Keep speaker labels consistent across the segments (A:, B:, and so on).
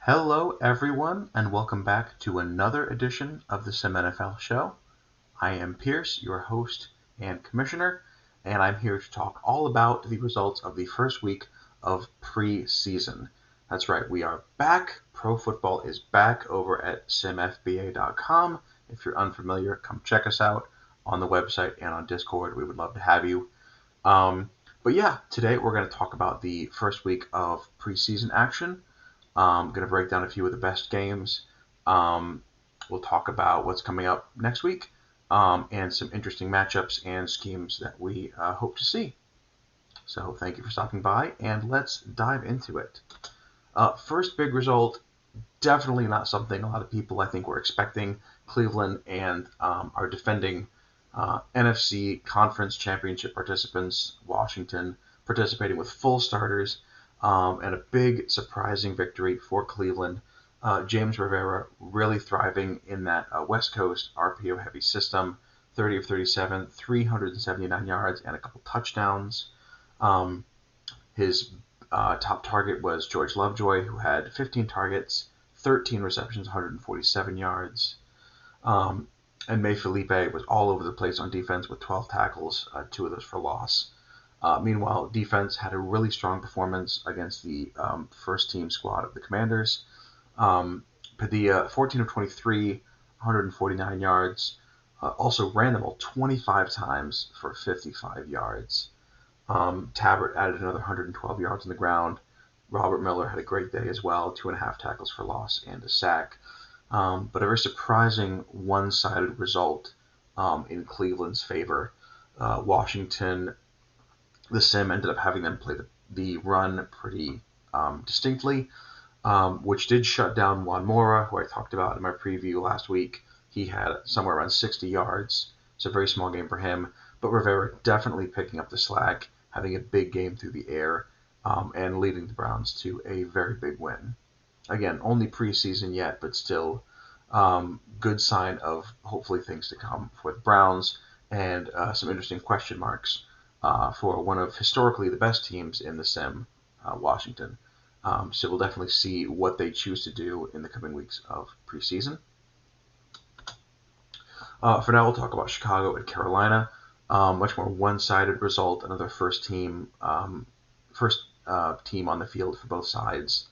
A: Hello, everyone, and welcome back to another edition of the SimNFL show. I am Pierce, your host and commissioner, and I'm here to talk all about the results of the first week of preseason. That's right, we are back. Pro football is back over at simfba.com. If you're unfamiliar, come check us out on the website and on Discord. We would love to have you. Today we're going to talk about the first week of preseason action. I'm going to break down a few of the best games. We'll talk about what's coming up next week and some interesting matchups and schemes that we hope to see. So thank you for stopping by, and let's dive into it. First big result, definitely not something a lot of people I think were expecting. Cleveland and our defending NFC Conference Championship participants, Washington, participating with full starters. And a big surprising victory for Cleveland. James Rivera really thriving in that West Coast RPO heavy system. 30 of 37, 379 yards, and a couple touchdowns. His top target was George Lovejoy, who had 15 targets, 13 receptions, 147 yards. And May Felipe was all over the place on defense with 12 tackles, 2 of those for loss. Meanwhile, defense had a really strong performance against the first team squad of the Commanders. Padilla, 14 of 23, 149 yards. Also ran the ball 25 times for 55 yards. Tabbert added another 112 yards on the ground. Robert Miller had a great day as well, 2.5 tackles for loss and a sack. But a very surprising one-sided result in Cleveland's favor. Washington, the Sim ended up having them play the run pretty distinctly, which did shut down Juan Mora, who I talked about in my preview last week. He had somewhere around 60 yards. It's a very small game for him, but Rivera definitely picking up the slack, having a big game through the air, and leading the Browns to a very big win. Again, only preseason yet, but still good sign of hopefully things to come for the Browns and some interesting question marks for one of historically the best teams in the Sim, Washington. So we'll definitely see what they choose to do in the coming weeks of preseason. For now, we'll talk about Chicago and Carolina. Much more one-sided result. Another first team on the field for both sides.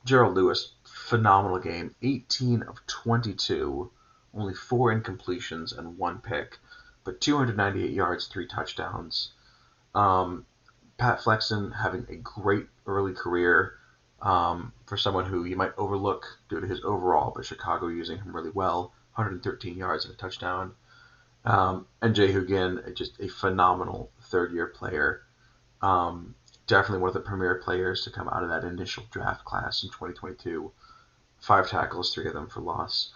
A: Gerald Lewis, phenomenal game. 18 of 22, only 4 incompletions and 1 pick, but 298 yards, 3 touchdowns. Pat Flexen having a great early career for someone who you might overlook due to his overall, but Chicago using him really well. 113 yards and a touchdown. And Jay Hugin, just a phenomenal third-year player. Definitely one of the premier players to come out of that initial draft class in 2022. 5 tackles, 3 of them for loss.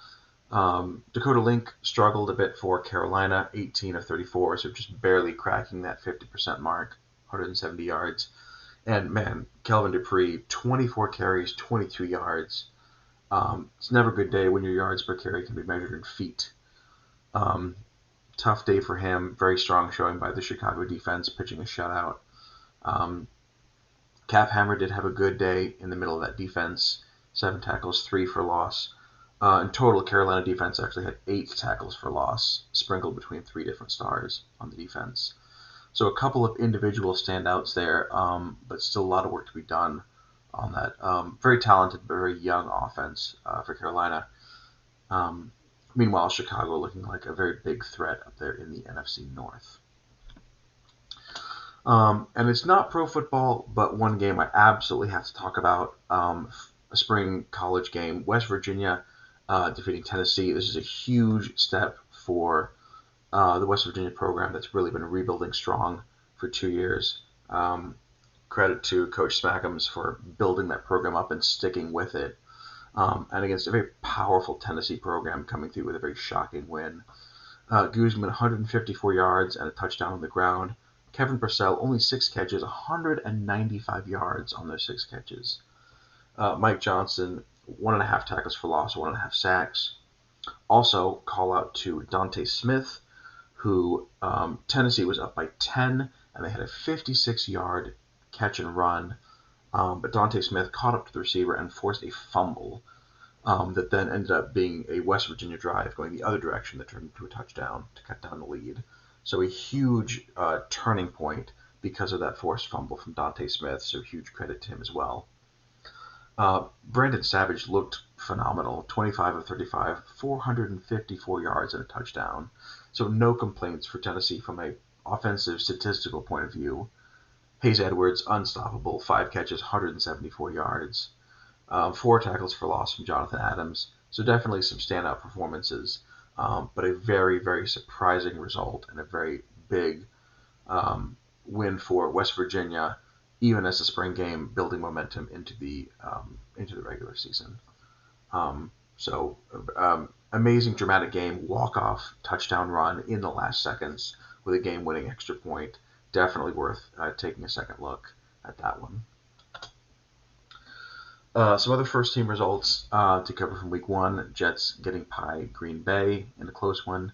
A: Dakota Link struggled a bit for Carolina, 18 of 34, so just barely cracking that 50% mark, 170 yards. And man, Kelvin Dupree, 24 carries, 22 yards. It's never a good day when your yards per carry can be measured in feet. Tough day for him. Very strong showing by the Chicago defense, pitching a shutout. Cap Hammer did have a good day in the middle of that defense. 7 tackles, 3 for loss. In total, Carolina defense actually had 8 tackles for loss, sprinkled between 3 different stars on the defense. So a couple of individual standouts there, but still a lot of work to be done on that very talented but very young offense for Carolina. Meanwhile, Chicago looking like a very big threat up there in the NFC North. And it's not pro football, but one game I absolutely have to talk about, a spring college game. West Virginia defeating Tennessee. This is a huge step for the West Virginia program that's really been rebuilding strong for 2 years. Credit to Coach Smackums for building that program up and sticking with it. And against a very powerful Tennessee program coming through with a very shocking win. Guzman, 154 yards and a touchdown on the ground. Kevin Purcell, only 6 catches, 195 yards on those 6 catches. Mike Johnson, 1.5 tackles for loss, 1.5 sacks. Also, call out to Dante Smith, who Tennessee was up by 10, and they had a 56-yard catch and run but Dante Smith caught up to the receiver and forced a fumble that then ended up being a West Virginia drive going the other direction that turned into a touchdown to cut down the lead. So a huge turning point because of that forced fumble from Dante Smith, so huge credit to him as well. Brandon Savage looked phenomenal, 25 of 35, 454 yards and a touchdown. So no complaints for Tennessee from a offensive statistical point of view. Hayes Edwards, unstoppable, 5 catches, 174 yards. 4 tackles for loss from Jonathan Adams. So definitely some standout performances, but a very, very surprising result and a very big win for West Virginia, even as the spring game, building momentum into the regular season. Amazing dramatic game, walk-off touchdown run in the last seconds with a game-winning extra point. Definitely worth taking a second look at that one. Some other first-team results to cover from Week 1. Jets getting by Green Bay in a close one.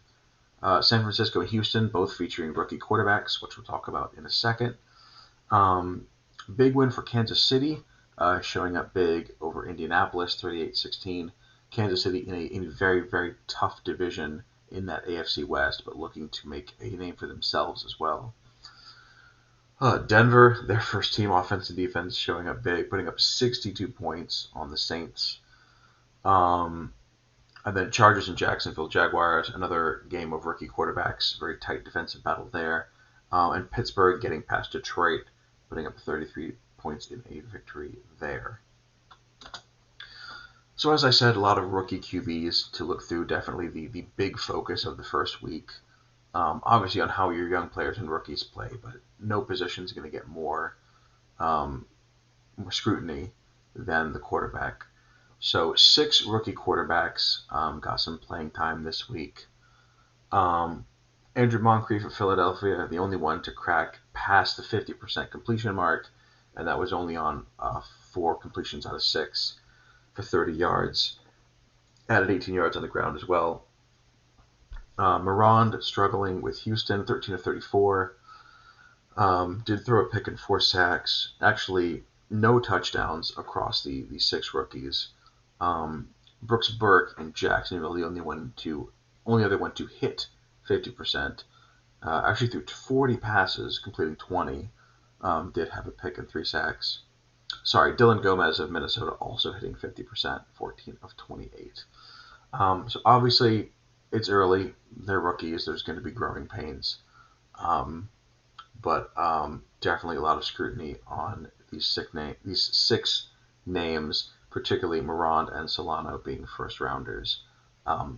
A: San Francisco and Houston, both featuring rookie quarterbacks, which we'll talk about in a second. Big win for Kansas City, showing up big over Indianapolis, 38-16. Kansas City in a very, very tough division in that AFC West, but looking to make a name for themselves as well. Denver, their first team offense and defense, showing up big, putting up 62 points on the Saints. And then Chargers and Jacksonville Jaguars, another game of rookie quarterbacks, very tight defensive battle there. And Pittsburgh getting past Detroit, putting up 33 points in a victory there. So as I said, a lot of rookie QBs to look through, definitely the big focus of the first week. Obviously on how your young players and rookies play, but no position is going to get more scrutiny than the quarterback. So 6 rookie quarterbacks got some playing time this week. Andrew Moncrief of Philadelphia, the only one to crack past the 50% completion mark, and that was only on 4 completions out of 6 for 30 yards. Added 18 yards on the ground as well. Morand struggling with Houston, 13 of 34. Did throw a pick and 4 sacks. Actually, no touchdowns across the 6 rookies. Brooks Burke and Jacksonville, the only other one to hit 50%. Actually threw 40 passes, completing 20. Did have a pick and 3 sacks. Sorry, Dylan Gomez of Minnesota also hitting 50%, 14 of 28. So obviously, it's early. They're rookies. There's going to be growing pains. But definitely a lot of scrutiny on these 6 names, particularly Morand and Solano being first-rounders.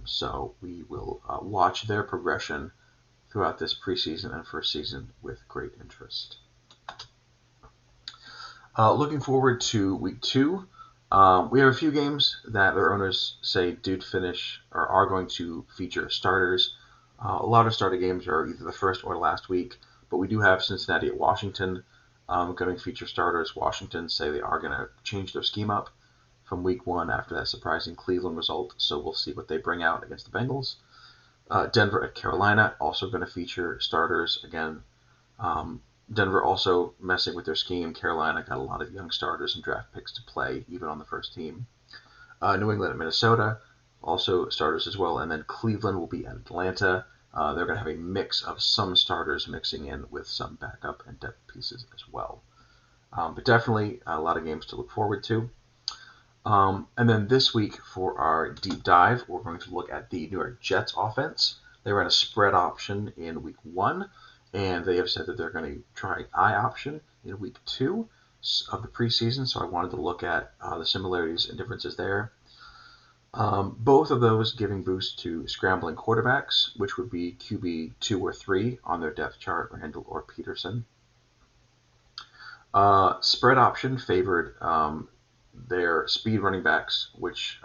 A: So we will watch their progression throughout this preseason and first season with great interest. Looking forward to Week 2. We have a few games that their owners say did finish or are going to feature starters. A lot of starter games are either the first or last week, but we do have Cincinnati at Washington going to feature starters. Washington say they are going to change their scheme up from Week 1 after that surprising Cleveland result, so we'll see what they bring out against the Bengals. Denver at Carolina, also going to feature starters again. Denver also messing with their scheme. Carolina got a lot of young starters and draft picks to play, even on the first team. New England at Minnesota, also starters as well. And then Cleveland will be at Atlanta. They're going to have a mix of some starters mixing in with some backup and depth pieces as well. But definitely a lot of games to look forward to. And then this week for our deep dive, we're going to look at the New York Jets offense. They ran a spread option in Week 1. And they have said that they're going to try I option in Week 2 of the preseason, so I wanted to look at the similarities and differences there. Both of those giving boost to scrambling quarterbacks, which would be QB 2 or 3 on their depth chart, Randall or Peterson. Spread option favored their speed running backs, which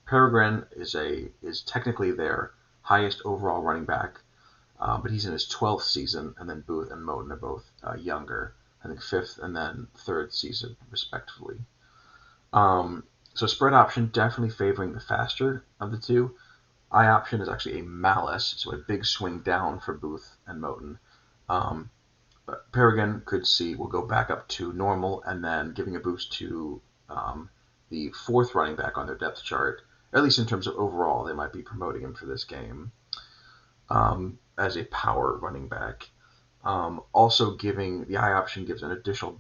A: Peregrine is technically their highest overall running back. But he's in his 12th season, and then Booth and Moten are both younger. I think 5th and then 3rd season, respectively. So spread option definitely favoring the faster of the two. I option is actually a malus, so a big swing down for Booth and Moten. But Peregrine will go back up to normal, and then giving a boost to the fourth running back on their depth chart, at least in terms of overall, they might be promoting him for this game as a power running back. Also giving the I option gives an additional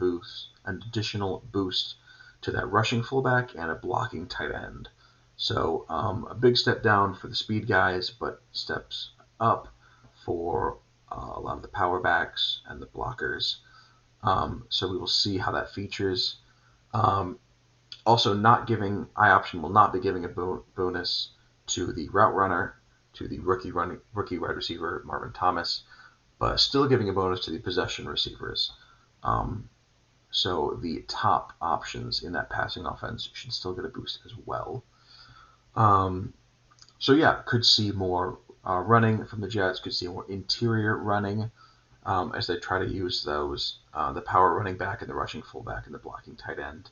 A: boost to that rushing fullback and a blocking tight end. So a big step down for the speed guys, but steps up for a lot of the power backs and the blockers. So we will see how that features. Also, not giving I option will not be giving a bonus to the route runner, to the rookie wide receiver Marvin Thomas, but still giving a bonus to the possession receivers. So the top options in that passing offense should still get a boost as well. So yeah, could see more running from the Jets, could see more interior running as they try to use those, the power running back and the rushing fullback and the blocking tight end.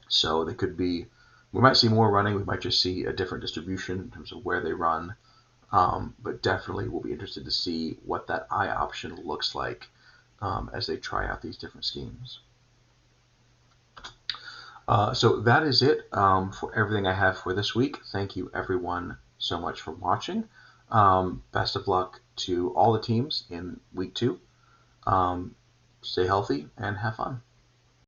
A: So they could be, we might see more running, we might just see a different distribution in terms of where they run, but definitely we'll be interested to see what that I option looks like as they try out these different schemes. So that is it for everything I have for this week. Thank you everyone so much for watching. Best of luck to all the teams in week 2. Stay healthy and have fun.